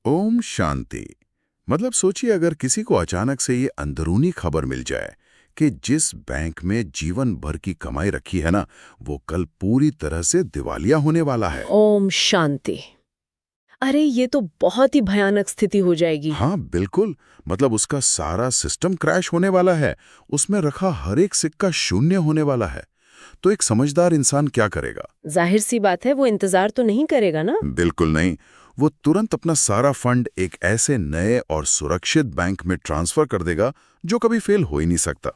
ओम शांति। मतलब सोचिए, अगर किसी को अचानक से ये अंदरूनी खबर मिल जाए कि जिस बैंक में जीवन भर की कमाई रखी है ना, वो कल पूरी तरह से दिवालिया होने वाला है। ओम शांति। अरे ये तो बहुत ही भयानक स्थिति हो जाएगी। हाँ बिल्कुल। मतलब उसका सारा सिस्टम क्रैश होने वाला है, उसमें रखा हर एक सिक्का शून्य होने वाला है। तो एक समझदार इंसान क्या करेगा? जाहिर सी बात है, वो इंतजार तो नहीं करेगा ना। बिल्कुल नहीं। वो तुरंत अपना सारा फंड एक ऐसे नए और सुरक्षित बैंक में ट्रांसफर कर देगा जो कभी फेल हो ही नहीं सकता।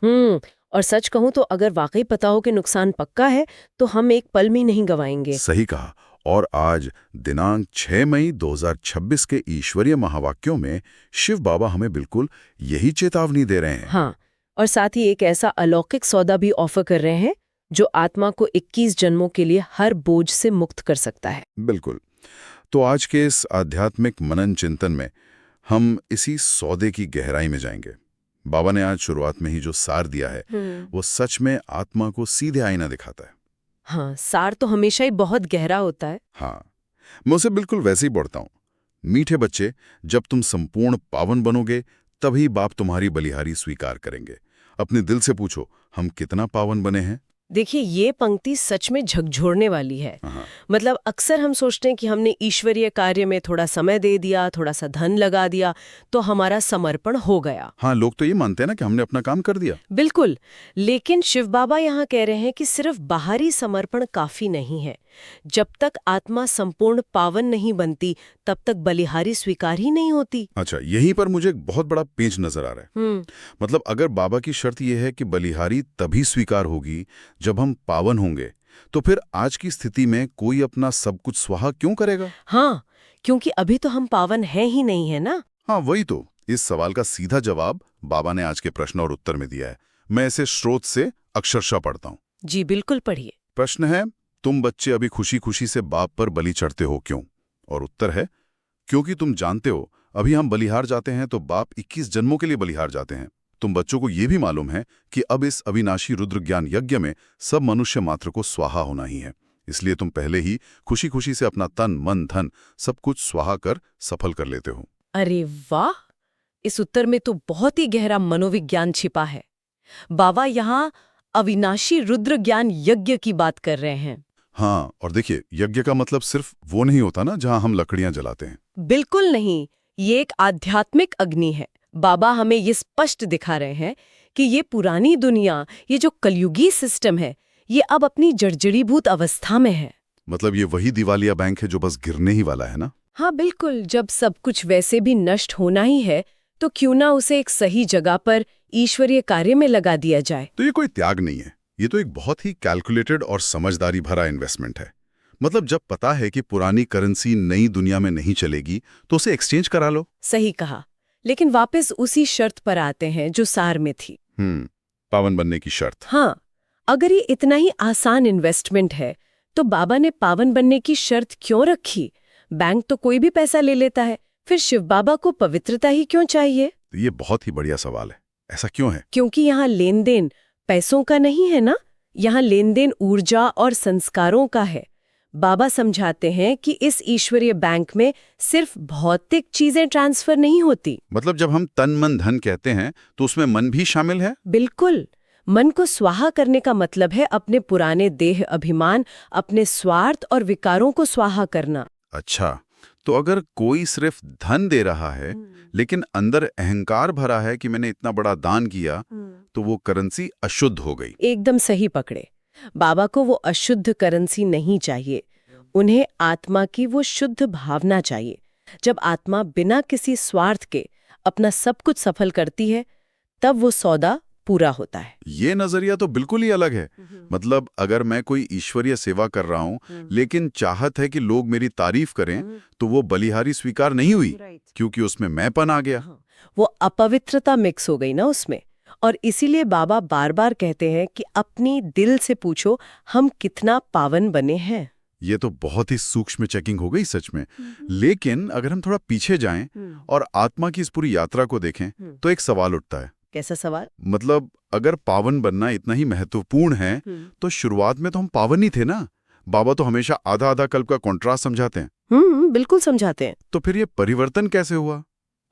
और सच कहूं तो अगर वाकई पता हो कि नुकसान पक्का है तो हम एक पल भी नहीं गवाएंगे। सही कहा। और आज दिनांक 6 मई 2026 के ईश्वरीय महावाक्यों में शिव बाबा हमें बिल्कुल यही चेतावनी दे रहे हैं। हाँ, और साथ ही एक ऐसा अलौकिक सौदा भी ऑफर कर रहे हैं जो आत्मा को 21 जन्मों के लिए हर बोझ से मुक्त कर सकता है। बिल्कुल। तो आज के इस आध्यात्मिक मनन चिंतन में हम इसी सौदे की गहराई में जाएंगे। बाबा ने आज शुरुआत में ही जो सार दिया है, वो सच में आत्मा को सीधे आईना दिखाता है। हाँ, सार तो हमेशा ही बहुत गहरा होता है। हाँ, मैं उसे बिल्कुल वैसे ही पढ़ता हूँ। मीठे बच्चे, जब तुम संपूर्ण पावन बनोगे तभी बाप तुम्हारी बलिहारी स्वीकार करेंगे। अपने दिल से पूछो, हम कितना पावन बने हैं? देखिए, ये पंक्ति सच में झकझोरने वाली है। हाँ, मतलब अक्सर हम सोचते हैं कि हमने ईश्वरीय कार्य में थोड़ा समय दे दिया, थोड़ा सा धन लगा दिया तो हमारा समर्पण हो गया। हाँ, लोग तो ये मानते हैं ना कि हमने अपना काम कर दिया। बिल्कुल। लेकिन शिव बाबा यहाँ कह रहे हैं कि सिर्फ बाहरी समर्पण काफी नहीं है। जब तक आत्मा संपूर्ण पावन नहीं बनती तब तक बलिहारी स्वीकार ही नहीं होती। अच्छा, यहीं पर मुझे एक बहुत बड़ा पेंच नजर आ रहा है। मतलब अगर बाबा की शर्त यह है कि बलिहारी तभी स्वीकार होगी जब हम पावन होंगे, तो फिर आज की स्थिति में कोई अपना सब कुछ स्वाहा क्यों करेगा? हाँ, क्योंकि अभी तो हम पावन हैं ही नहीं, है ना। हाँ, वही तो। इस सवाल का सीधा जवाब बाबा ने आज के प्रश्न और उत्तर में दिया है। मैं इसे स्रोत से अक्षरशः पढ़ता हूँ। जी बिल्कुल, पढ़िए। प्रश्न है, तुम बच्चे अभी खुशी खुशी से बाप पर बलि चढ़ते हो क्यों? और उत्तर है, क्योंकि तुम जानते हो अभी हम बलिहार जाते हैं तो बाप 21 जन्मों के लिए बलिहार जाते हैं। तुम बच्चों को यह भी मालूम है कि अब इस अविनाशी रुद्र ज्ञान यज्ञ में सब मनुष्य मात्र को स्वाहा होना ही है। इसलिए तुम पहले ही खुशी खुशी से अपना तन मन धन सब कुछ स्वाहा कर सफल कर लेते हो। अरे वाह! इस उत्तर में तो बहुत ही गहरा मनोविज्ञान छिपा है। बाबा यहाँ अविनाशी रुद्र ज्ञान यज्ञ की बात कर रहे हैं। हाँ, और देखिए, यज्ञ का मतलब सिर्फ वो नहीं होता ना जहां हम लकड़ियां जलाते हैं। बिल्कुल नहीं, ये एक आध्यात्मिक अग्नि है। बाबा हमें ये स्पष्ट दिखा रहे हैं कि ये पुरानी दुनिया, ये जो कलयुगी सिस्टम है, ये अब अपनी जर्जरीभूत अवस्था में है। मतलब ये वही दिवालिया बैंक है जो बस गिरने ही वाला है ना? हाँ बिल्कुल, जब सब कुछ वैसे भी नष्ट होना ही है तो क्यों ना उसे एक सही जगह पर ईश्वरीय कार्य में लगा दिया जाए। तो ये कोई त्याग नहीं है, ये तो एक बहुत ही कैलकुलेटेड और समझदारी भरा इन्वेस्टमेंट है। मतलब जब पता है कि पुरानी करेंसी नई दुनिया में नहीं चलेगी तो उसे एक्सचेंज करा लो। सही कहा। लेकिन वापस उसी शर्त पर आते हैं जो सार में थी। पावन बनने की शर्त। हाँ, अगर ये इतना ही आसान इन्वेस्टमेंट है तो बाबा ने पावन बनने की शर्त क्यों रखी? बैंक तो कोई भी पैसा ले लेता है, फिर शिव बाबा को पवित्रता ही क्यों चाहिए? तो ये बहुत ही बढ़िया सवाल है। ऐसा क्यों है? क्योंकि यहाँ लेन देन पैसों का नहीं है ना, यहाँ लेन देन ऊर्जा और संस्कारों का है। बाबा समझाते हैं कि इस ईश्वरीय बैंक में सिर्फ भौतिक चीजें ट्रांसफर नहीं होती। मतलब जब हम तन मन धन कहते हैं तो उसमें मन भी शामिल है? बिल्कुल। मन को स्वाहा करने का मतलब है अपने पुराने देह अभिमान, अपने स्वार्थ और विकारों को स्वाहा करना। अच्छा, तो अगर कोई सिर्फ धन दे रहा है लेकिन अंदर अहंकार भरा है कि मैंने इतना बड़ा दान किया, तो वो करेंसी अशुद्ध हो गई। एकदम सही पकड़े। बाबा को वो अशुद्ध करेंसी नहीं चाहिए, उन्हें आत्मा की वो शुद्ध भावना चाहिए। जब आत्मा बिना किसी स्वार्थ के अपना सब कुछ सफल करती है तब वो सौदा पूरा होता है। ये नजरिया तो बिल्कुल ही अलग है। मतलब अगर मैं कोई ईश्वरीय सेवा कर रहा हूँ लेकिन चाहत है कि लोग मेरी तारीफ करें, तो वो बलिहारी स्वीकार नहीं हुई, क्योंकि उसमें मैंपन आ गया। वो अपवित्रता मिक्स हो गई ना उसमें। और इसीलिए बाबा बार बार कहते हैं कि अपनी दिल से पूछो, हम कितना पावन बने हैं। ये तो बहुत ही सूक्ष्म चेकिंग हो गई सच में। लेकिन अगर हम थोड़ा पीछे जाएं और आत्मा की इस पूरी यात्रा को देखें तो एक सवाल उठता है। कैसा सवाल? मतलब अगर पावन बनना इतना ही महत्वपूर्ण है तो शुरुआत में तो हम पावन ही थे ना। बाबा तो हमेशा आधा आधा कल्प का कॉन्ट्रास्ट समझाते हैं। बिल्कुल समझाते हैं। तो फिर ये परिवर्तन कैसे हुआ?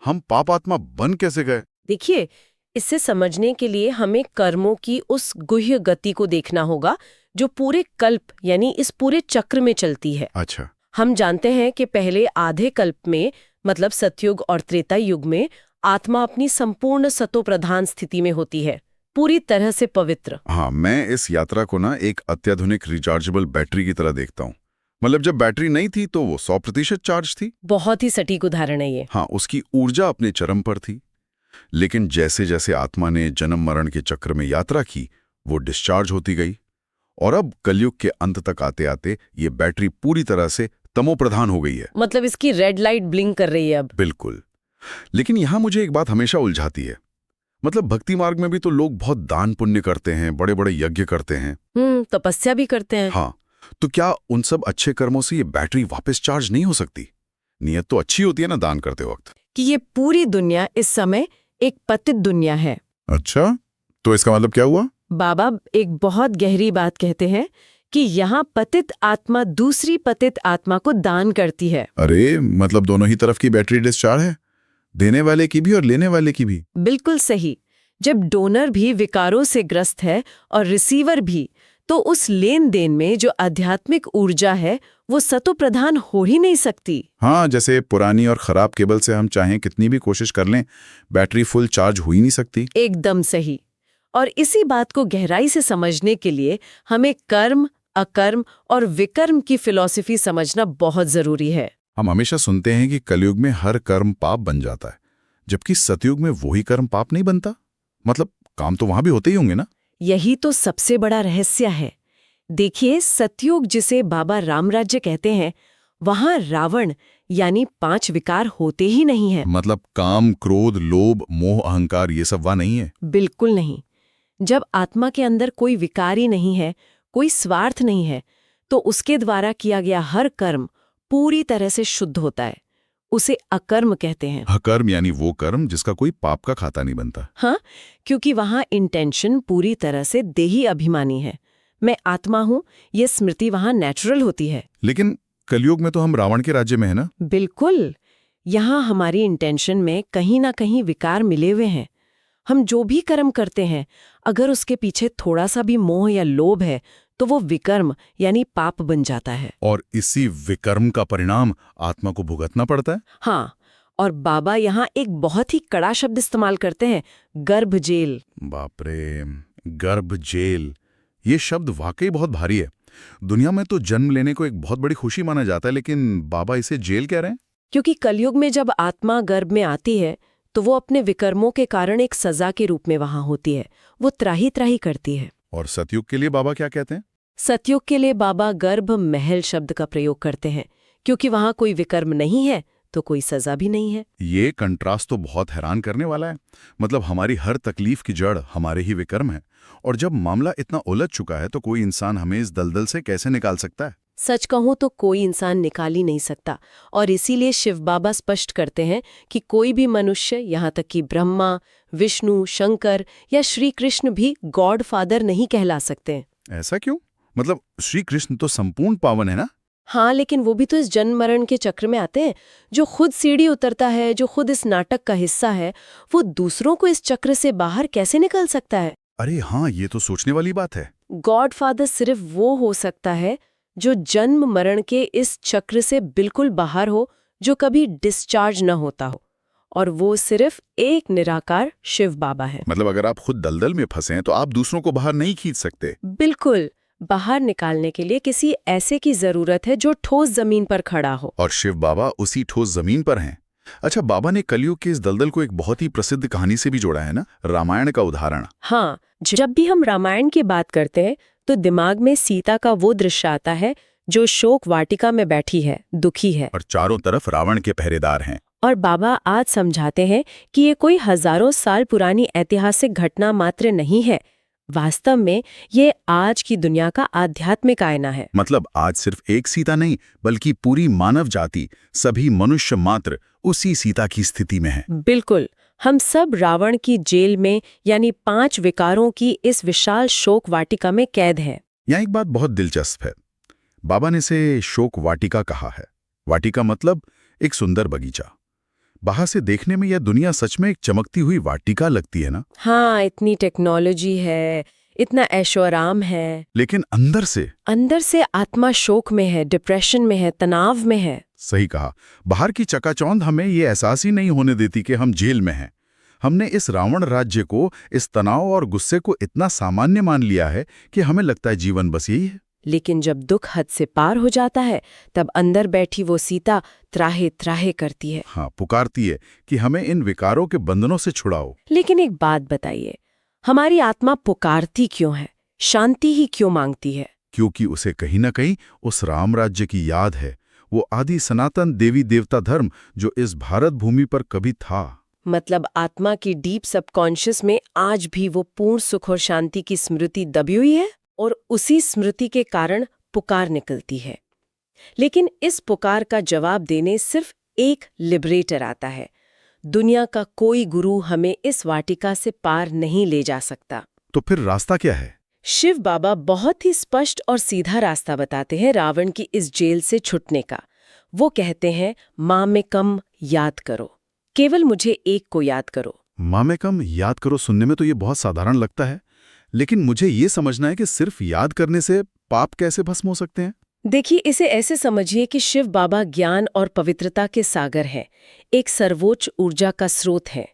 हम पाप आत्मा बन कैसे गए? देखिए, इसे समझने के लिए हमें कर्मों की उस गुह्य गति को देखना होगा जो पूरे कल्प यानी इस पूरे चक्र में चलती है। अच्छा। हम जानते हैं कि पहले आधे कल्प में, मतलब सतयुग और त्रेता युग में, आत्मा अपनी संपूर्ण सतोप्रधान स्थिति में होती है, पूरी तरह से पवित्र। हाँ, मैं इस यात्रा को ना एक अत्याधुनिक रिचार्जेबल बैटरी की तरह देखता हूँ। मतलब जब बैटरी नहीं थी तो वो 100% चार्ज थी। बहुत ही सटीक उदाहरण है ये। हाँ, उसकी ऊर्जा अपने चरम पर थी। लेकिन जैसे जैसे आत्मा ने जन्म मरण के चक्र में यात्रा की, वो डिस्चार्ज होती गई। और अब कलयुग के अंत तक आते आते ये बैटरी पूरी तरह से तमोप्रधान हो गई है। मतलब इसकी रेड लाइट ब्लिंक कर रही है अब। बिल्कुल। लेकिन यहां मुझे एक बात हमेशा उलझाती है। मतलब भक्ति मार्ग में भी तो लोग बहुत दान पुण्य करते हैं, बड़े बड़े यज्ञ करते हैं। तपस्या भी करते हैं। हाँ, तो क्या उन सब अच्छे कर्मों से ये बैटरी वापस चार्ज नहीं हो सकती? नियत तो अच्छी होती है ना दान करते वक्त। कि ये पूरी दुनिया इस समय एक पतित दुनिया है। अच्छा, तो इसका मतलब क्या हुआ? बाबा एक बहुत गहरी बात कहते हैं कि यहाँ पतित आत्मा दूसरी पतित आत्मा को दान करती है। अरे, मतलब दोनों ही तरफ की बैटरी डिस्चार्ज है, देने वाले की भी और लेने वाले की भी। बिल्कुल सही। जब डोनर भी विकारों से ग्रस्त है और रिसीवर भी, तो उस लेन देन में जो आध्यात्मिक ऊर्जा है वो सतोप्रधान हो ही नहीं सकती। हाँ, जैसे पुरानी और खराब केबल से हम चाहें कितनी भी कोशिश कर लें, बैटरी फुल चार्ज हो ही नहीं सकती। एकदम सही। और इसी बात को गहराई से समझने के लिए हमें कर्म, अकर्म और विकर्म की फिलॉसफी समझना बहुत जरूरी है। हम हमेशा सुनते हैं कि कलयुग में हर कर्म पाप बन जाता है, जबकि सतयुग में वही कर्म पाप नहीं बनता। मतलब काम तो वहां भी होते ही होंगे ना? यही तो सबसे बड़ा रहस्य है। देखिए, सतयुग जिसे बाबा रामराज्य कहते हैं, वहां रावण यानी 5 विकार होते ही नहीं है। मतलब काम, क्रोध, लोभ, मोह, अहंकार, ये सब वहां नहीं है? बिल्कुल नहीं। जब आत्मा के अंदर कोई विकार ही नहीं है, कोई स्वार्थ नहीं है, तो उसके द्वारा किया गया हर कर्म पूरी तरह से शुद्ध होता है। उसे अकर्म कहते हैं। अकर्म यानी वो कर्म जिसका कोई पाप का खाता नहीं बनता। हाँ, क्योंकि वहां इंटेंशन पूरी तरह से देही अभिमानी है। मैं आत्मा हूं, ये स्मृति वहां नेचुरल होती है। लेकिन कलयुग में तो हम रावण के राज्य में है ना? बिल्कुल। यहाँ हमारी इंटेंशन में कहीं ना कहीं विकार मिले हुए हैं। हम जो भी कर्म करते हैं, अगर उसके पीछे थोड़ा सा भी मोह या लोभ है, तो वो विकर्म यानी पाप बन जाता है। और इसी विकर्म का परिणाम आत्मा को भुगतना पड़ता है। हाँ, और बाबा यहाँ एक बहुत ही कड़ा शब्द इस्तेमाल करते हैं, गर्भ जेल। बाप रे, गर्भ जेल, ये शब्द वाकई बहुत भारी है। दुनिया में तो जन्म लेने को एक बहुत बड़ी खुशी माना जाता है, लेकिन बाबा इसे जेल कह रहे हैं। क्योंकि कलयुग में जब आत्मा गर्भ में आती है, तो वो अपने विकर्मों के कारण एक सजा के रूप में वहां होती है। वो त्राही त्राही करती है। और सतयुग के लिए बाबा क्या कहते हैं? सतयुग के लिए बाबा गर्भ महल शब्द का प्रयोग करते हैं, क्योंकि वहां कोई विकर्म नहीं है तो कोई सजा भी नहीं है। ये कंट्रास्ट तो बहुत हैरान करने वाला है। मतलब हमारी हर तकलीफ की जड़ हमारे ही विकर्म है, और जब मामला इतना उलझ चुका है तो कोई इंसान हमें इस दलदल से कैसे निकाल सकता है? सच कहूं तो कोई इंसान निकाल ही नहीं सकता। और इसीलिए शिव बाबा स्पष्ट करते हैं कि कोई भी मनुष्य, यहाँ तक कि ब्रह्मा, विष्णु, शंकर या श्री कृष्ण भी गॉड फादर नहीं कहला सकते। ऐसा क्यों? मतलब श्री कृष्ण तो संपूर्ण पावन है ना? हाँ, लेकिन वो भी तो इस जन्म मरण के चक्र में आते हैं। जो खुद सीढ़ी उतरता है, जो खुद इस नाटक का हिस्सा है, वो दूसरों को इस चक्र से बाहर कैसे निकल सकता है? अरे हाँ, ये तो सोचने वाली बात है। गॉड फादर सिर्फ वो हो सकता है जो जन्म मरण के इस चक्र से बिल्कुल बाहर हो, जो कभी डिस्चार्ज न होता हो। और वो सिर्फ एक निराकार शिव बाबा है। मतलब अगर आप खुद दलदल में फंसे हैं तो आप दूसरों को बाहर नहीं खींच सकते। बिल्कुल। बाहर निकालने के लिए किसी ऐसे की जरूरत है जो ठोस जमीन पर खड़ा हो। और शिव बाबा उसी ठोस जमीन पर हैं। अच्छा, बाबा ने कलयुग के इस दलदल को एक बहुत ही प्रसिद्ध कहानी से भी जोड़ा है ना, रामायण का उदाहरण। हाँ, जब भी हम रामायण की बात करते हैं तो दिमाग में सीता का वो दृश्य आता है जो शोक वाटिका में बैठी है, दुखी है, और चारों तरफ रावण के पहरेदार हैं। और बाबा आज समझाते हैं कि ये कोई हजारों साल पुरानी ऐतिहासिक घटना मात्र नहीं है। वास्तव में ये आज की दुनिया का आध्यात्मिक आईना है। मतलब आज सिर्फ एक सीता नहीं, बल्कि पूरी मानव जाति, सभी मनुष्य मात्र उसी सीता की स्थिति में है। बिल्कुल। हम सब रावण की जेल में, यानी 5 विकारों की इस विशाल शोक वाटिका में कैद हैं। यहाँ एक बात बहुत दिलचस्प है। बाबा ने इसे शोक वाटिका कहा है। वाटिका मतलब एक सुंदर बगीचा। बाहर से देखने में यह दुनिया सच में एक चमकती हुई वाटिका लगती है ना? हाँ, इतनी टेक्नोलॉजी है, इतना ऐशो आराम है, लेकिन अंदर से आत्मा शोक में है, डिप्रेशन में है, तनाव में है। सही कहा। बाहर की चकाचौंध हमें ये एहसास ही नहीं होने देती कि हम जेल में हैं। हमने इस रावण राज्य को, इस तनाव और गुस्से को इतना सामान्य मान लिया है कि हमें लगता है जीवन बस यही है। लेकिन जब दुख हद से पार हो जाता है, तब अंदर बैठी वो सीता त्राहे त्राहे करती है। हाँ, पुकारती है कि हमें इन विकारों के बंधनों से छुड़ाओ। लेकिन एक बात बताइए, हमारी आत्मा पुकारती क्यों है, शांति ही क्यों मांगती है? क्योंकि उसे कहीं ना कहीं उस राम राज्य की याद है, वो आदि सनातन देवी देवता धर्म जो इस भारत भूमि पर कभी था। मतलब आत्मा की डीप सबकॉन्शियस में आज भी वो पूर्ण सुख और शांति की स्मृति दबी हुई है, और उसी स्मृति के कारण पुकार निकलती है। लेकिन इस पुकार का जवाब देने सिर्फ एक लिबरेटर आता है। दुनिया का कोई गुरु हमें इस वाटिका से पार नहीं ले जा सकता। तो फिर रास्ता क्या है? शिव बाबा बहुत ही स्पष्ट और सीधा रास्ता बताते हैं रावण की इस जेल से छुटने का। वो कहते हैं, माँ में कम याद करो, केवल मुझे एक को याद करो। माँ में कम याद करो सुनने में तो ये बहुत साधारण लगता है, लेकिन मुझे ये समझना है कि सिर्फ याद करने से पाप कैसे भस्म हो सकते हैं? देखिए, इसे ऐसे समझिए कि शिव बाबा ज्ञान और पवित्रता के सागर हैं, एक सर्वोच्च ऊर्जा का स्रोत है।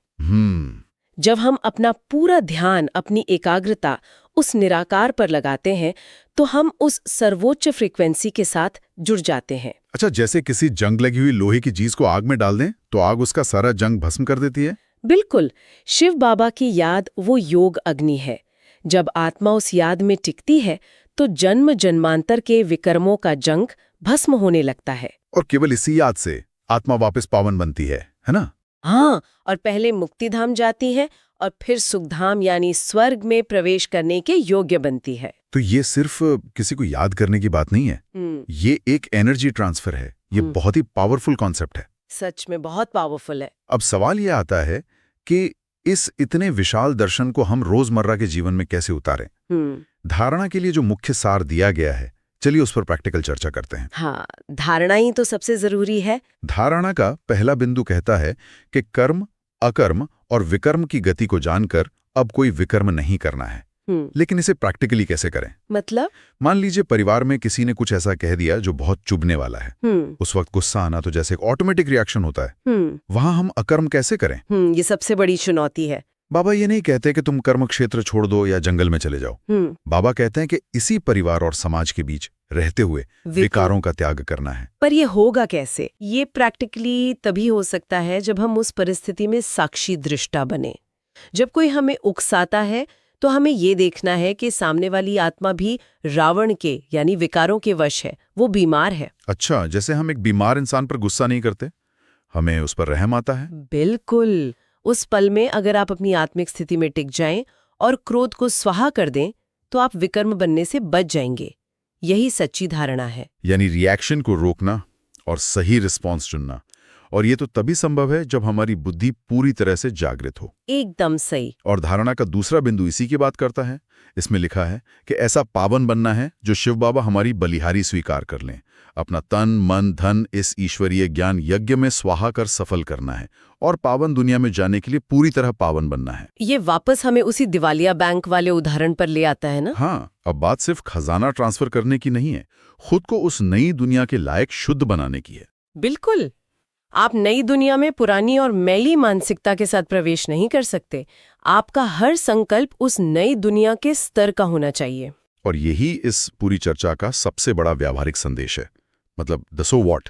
जब हम अपना पूरा ध्यान, अपनी एकाग्रता उस निराकार पर लगाते हैं, तो हम उस सर्वोच्च फ्रीक्वेंसी के साथ जुड़ जाते हैं। अच्छा, जैसे किसी जंग लगी हुई लोहे की चीज को आग में डाल दें तो आग उसका सारा जंग भस्म कर देती है? बिल्कुल, शिव बाबा की याद वो योग अग्नि है। जब आत्मा उस याद में टिकती है तो जन्म जन्मांतर के विकर्मों का जंग भस्म होने लगता है। और केवल इसी याद से आत्मा वापस पावन बनती है ना? हाँ, और पहले मुक्तिधाम जाती है और फिर सुखधाम यानी स्वर्ग में प्रवेश करने के योग्य बनती है। तो ये सिर्फ किसी को याद करने की बात नहीं है, ये एक एनर्जी ट्रांसफर है। ये बहुत ही पावरफुल कॉन्सेप्ट है। सच में बहुत पावरफुल है। अब सवाल ये आता है कि इस इतने विशाल दर्शन को हम रोजमर्रा के जीवन में कैसे उतारें? धारणा के लिए जो मुख्य सार दिया गया है, चलिए उस पर प्रैक्टिकल चर्चा करते हैं। हाँ, धारणा ही तो सबसे जरूरी है। धारणा का पहला बिंदु कहता है कि कर्म, अकर्म और विकर्म की गति को जानकर अब कोई विकर्म नहीं करना है। लेकिन इसे प्रैक्टिकली कैसे करें? मतलब मान लीजिए परिवार में किसी ने कुछ ऐसा कह दिया जो बहुत चुभने वाला है। उस वक्त गुस्सा आना तो जैसे एक ऑटोमेटिक रिएक्शन होता है। वहां हम अकर्म कैसे करें? ये सबसे बड़ी चुनौती है। बाबा ये नहीं कहते कि तुम कर्म क्षेत्र छोड़ दो या जंगल में चले जाओ। बाबा कहते हैं कि इसी परिवार और समाज के बीच रहते हुए विकारों का त्याग करना है। पर ये होगा कैसे? ये प्रैक्टिकली तभी हो सकता है जब हम उस परिस्थिति में साक्षी दृष्टा बने। जब कोई हमें उकसाता है तो हमें ये देखना है कि सामने वाली आत्मा भी रावण के यानी विकारों के वश है, वो बीमार है। अच्छा, जैसे हम एक बीमार इंसान पर गुस्सा नहीं करते, हमें उस पर रहम आता है। बिल्कुल। उस पल में अगर आप अपनी आत्मिक स्थिति में टिक जाएं और क्रोध को स्वाहा कर दें तो आप विकर्म बनने से बच जाएंगे। यही सच्ची धारणा है। यानी रिएक्शन को रोकना और सही रिस्पॉन्स चुनना। और ये तो तभी संभव है जब हमारी बुद्धि पूरी तरह से जागृत हो। एकदम सही। और धारणा का दूसरा बिंदु इसी की बात करता है। इसमें लिखा है कि ऐसा पावन बनना है जो शिव बाबा हमारी बलिहारी स्वीकार कर लें। अपना तन, मन, धन इस ईश्वरीय ज्ञान यज्ञ में स्वाहा कर सफल करना है और पावन दुनिया में जाने के लिए पूरी तरह पावन बनना है। ये वापस हमें उसी दिवालिया बैंक वाले उदाहरण पर ले आता है ना? हाँ, अब बात सिर्फ खजाना ट्रांसफर करने की नहीं है, खुद को उस नई दुनिया के लायक शुद्ध बनाने की है। बिल्कुल। आप नई दुनिया में पुरानी और मैली मानसिकता के साथ प्रवेश नहीं कर सकते। आपका हर संकल्प उस नई दुनिया के स्तर का होना चाहिए। और यही इस पूरी चर्चा का सबसे बड़ा व्यावहारिक संदेश है, मतलब द सो व्हाट।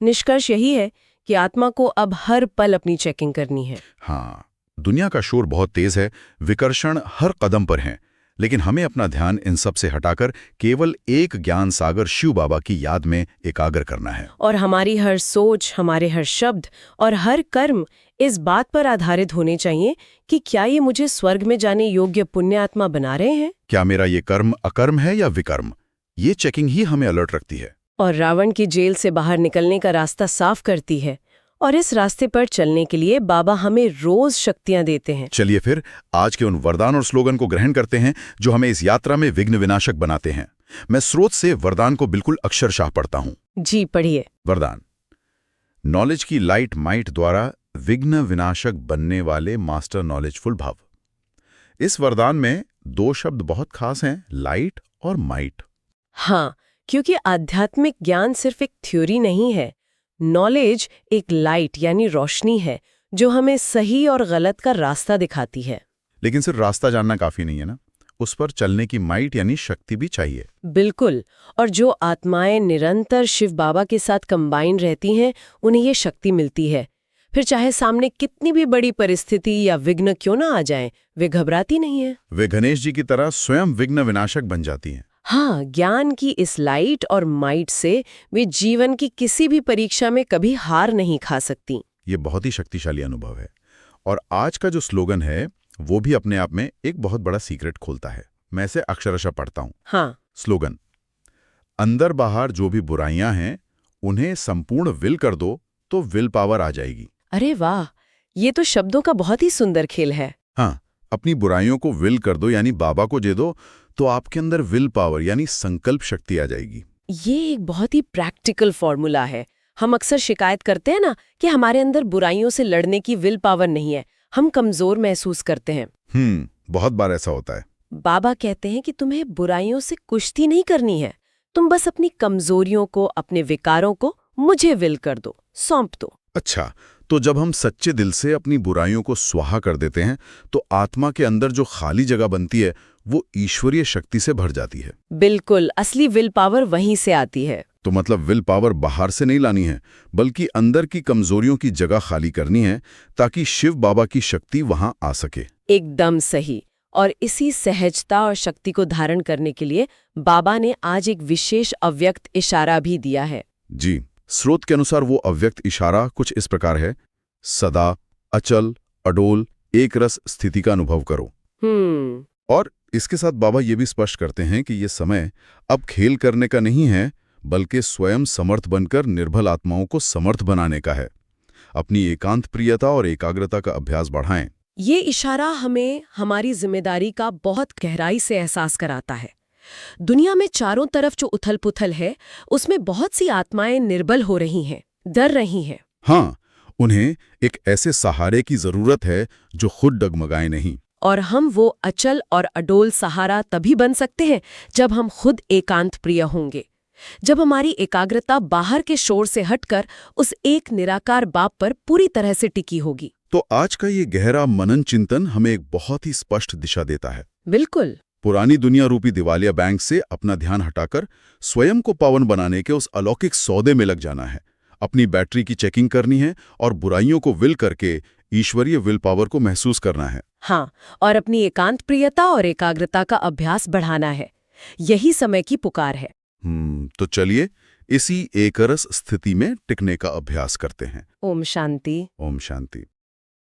निष्कर्ष यही है कि आत्मा को अब हर पल अपनी चेकिंग करनी है। हाँ, दुनिया का शोर बहुत तेज है, विकर्षण हर कदम पर हैं, लेकिन हमें अपना ध्यान इन सब से हटाकर केवल एक ज्ञान सागर शिव बाबा की याद में एकाग्र करना है। और हमारी हर सोच, हमारे हर शब्द और हर कर्म इस बात पर आधारित होने चाहिए कि क्या ये मुझे स्वर्ग में जाने योग्य पुण्य आत्मा बना रहे हैं? क्या मेरा ये कर्म अकर्म है या विकर्म? ये चेकिंग ही हमें अलर्ट रखती है और रावण की जेल से बाहर निकलने का रास्ता साफ करती है। और इस रास्ते पर चलने के लिए बाबा हमें रोज शक्तियां देते हैं। चलिए फिर आज के उन वरदान और स्लोगन को ग्रहण करते हैं जो हमें इस यात्रा में विघ्न विनाशक बनाते हैं। मैं स्रोत से वरदान को बिल्कुल अक्षरशः पढ़ता हूं। जी पढ़िए। वरदान। नॉलेज की लाइट माइट द्वारा विघ्न विनाशक बनने वाले मास्टर नॉलेजफुल भव। इस वरदान में दो शब्द बहुत खास हैं, लाइट और माइट। हाँ, क्योंकि आध्यात्मिक ज्ञान सिर्फ एक थ्योरी नहीं है। नॉलेज एक लाइट यानी रोशनी है जो हमें सही और गलत का रास्ता दिखाती है। लेकिन सिर्फ रास्ता जानना काफी नहीं है ना, उस पर चलने की माइट यानी शक्ति भी चाहिए। बिल्कुल, और जो आत्माएं निरंतर शिव बाबा के साथ कंबाइन रहती हैं उन्हें ये शक्ति मिलती है। फिर चाहे सामने कितनी भी बड़ी परिस्थिति या विघ्न क्यों ना आ जाएं, वे घबराती नहीं है। वे गणेश जी की तरह स्वयं विघ्न विनाशक बन जाती हैं। हाँ, ज्ञान की इस लाइट और माइट से वे जीवन की किसी भी परीक्षा में कभी हार नहीं खा सकती। ये बहुत ही शक्तिशाली अनुभव है। और आज का जो स्लोगन है वो भी अपने आप में एक बहुत बड़ा सीक्रेट खोलता है। मैं इसे अक्षरशः पढ़ता हूं। हाँ। स्लोगन। अंदर बाहर जो भी बुराइयां हैं उन्हें संपूर्ण विल कर दो तो विल पावर आ जाएगी। अरे वाह, ये तो शब्दों का बहुत ही सुंदर खेल है। हाँ, अपनी बुराइयों को विल कर दो यानी बाबा को दे दो तो आपके अंदर विल पावर यानी संकल्प शक्ति आ जाएगी। ये एक बहुत ही प्रैक्टिकल फॉर्मूला है। हम अक्सर शिकायत करते हैं ना कि हमारे अंदर बुराइयों से लड़ने की विल पावर नहीं है, हम कमजोर महसूस करते हैं। बहुत बार ऐसा होता है। बाबा कहते हैं कि तुम्हें बुराइयों से कुश्ती नहीं करनी है, तुम बस अपनी कमजोरियों को, अपने विकारों को मुझे विल कर दो, सौंप दो। अच्छा, तो जब हम सच्चे दिल से अपनी बुराइयों को स्वाहा कर देते हैं तो आत्मा के अंदर जो खाली जगह बनती है वो ईश्वरीय शक्ति से भर जाती है। बिल्कुल, असली विल पावर वहीं से आती है। तो मतलब विल पावर बाहर से नहीं लानी है बल्कि अंदर की कमजोरियों की जगह खाली करनी है ताकि शिव बाबा की शक्ति वहां आ सके। एकदम सही। और इसी सहजता और शक्ति को धारण करने के लिए बाबा ने आज एक विशेष अव्यक्त इशारा भी दिया है। जी, स्रोत के अनुसार वो अव्यक्त इशारा कुछ इस प्रकार है। सदा, अचल, अडोल, एक रस स्थिति का अनुभव करो। और इसके साथ बाबा ये भी स्पष्ट करते हैं कि ये समय अब खेल करने का नहीं है बल्कि स्वयं समर्थ बनकर निर्बल आत्माओं को समर्थ बनाने का है। अपनी एकांत प्रियता और एकाग्रता का अभ्यास बढ़ाएं। ये इशारा हमें हमारी जिम्मेदारी का बहुत गहराई से एहसास कराता है। दुनिया में चारों तरफ जो उथल-पुथल है उसमें बहुत सी आत्माएं निर्बल हो रही हैं, डर रही हैं। हाँ, उन्हें एक ऐसे सहारे की जरूरत है जो खुद डगमगाए नहीं। और हम वो अचल और अडोल सहारा तभी बन सकते हैं जब हम खुद एकांत प्रिय होंगे, जब हमारी एकाग्रता बाहर के शोर से हटकर उस एक निराकार बाप पर पूरी तरह से टिकी होगी। तो आज का ये गहरा मनन चिंतन हमें एक बहुत ही स्पष्ट दिशा देता है। बिल्कुल। पुरानी दुनिया रूपी दिवालिया बैंक से अपना ध्यान हटाकर स्वयं को पावन बनाने के उस अलौकिक सौदे में लग जाना है। अपनी बैटरी की चेकिंग करनी है और बुराइयों को विल करके ईश्वरीय विल पावर को महसूस करना है। हाँ, और अपनी एकांत प्रियता और एकाग्रता का अभ्यास बढ़ाना है। यही समय की पुकार है। तो चलिए इसी एकरस स्थिति में टिकने का अभ्यास करते हैं। ओम शांति। ओम शांति।